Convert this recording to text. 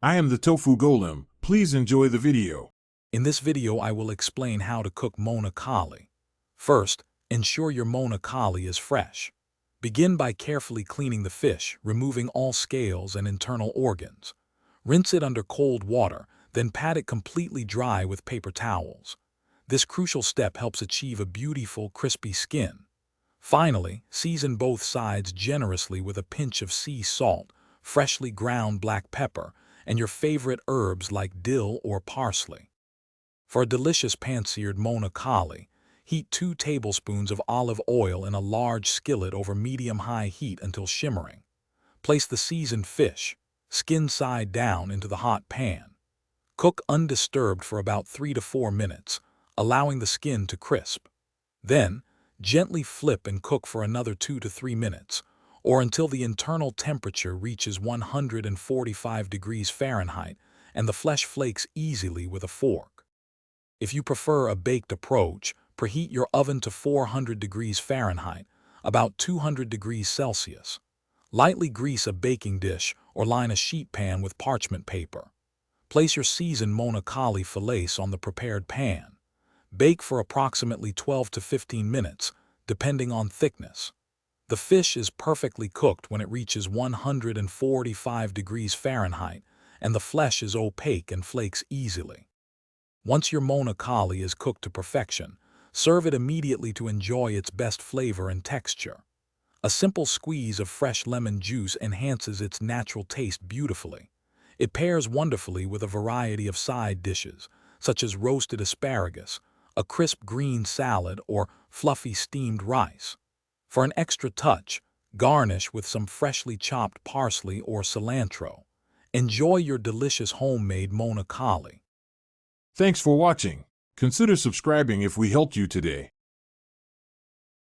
I am the Tofu Golem. Please enjoy the video. In this video, I will explain how to cook Moana Kali. First, ensure your Moana Kali is fresh. Begin by carefully cleaning the fish, removing all scales and internal organs. Rinse it under cold water, then pat it completely dry with paper towels. This crucial step helps achieve a beautiful, crispy skin. Finally, season both sides generously with a pinch of sea salt, freshly ground black pepper, and your favorite herbs like dill or parsley. For a delicious pan-seared Moana Kali, heat 2 tablespoons of olive oil in a large skillet over medium-high heat until shimmering. Place the seasoned fish, skin side down, into the hot pan. Cook undisturbed for about 3 to 4 minutes, allowing the skin to crisp. Then, gently flip and cook for another 2 to 3 minutes, or until the internal temperature reaches 145 degrees Fahrenheit and the flesh flakes easily with a fork. If you prefer a baked approach, preheat your oven to 400 degrees Fahrenheit, about 200 degrees Celsius. Lightly grease a baking dish or line a sheet pan with parchment paper. Place your seasoned Moana Kali fillets on the prepared pan. Bake for approximately 12 to 15 minutes, depending on thickness. The fish is perfectly cooked when it reaches 145 degrees Fahrenheit and the flesh is opaque and flakes easily. Once your Moana Kali is cooked to perfection, serve it immediately to enjoy its best flavor and texture. A simple squeeze of fresh lemon juice enhances its natural taste beautifully. It pairs wonderfully with a variety of side dishes, such as roasted asparagus, a crisp green salad, or fluffy steamed rice. For an extra touch, garnish with some freshly chopped parsley or cilantro. Enjoy your delicious homemade Moana Kali. Thanks for watching. Consider subscribing if we helped you today.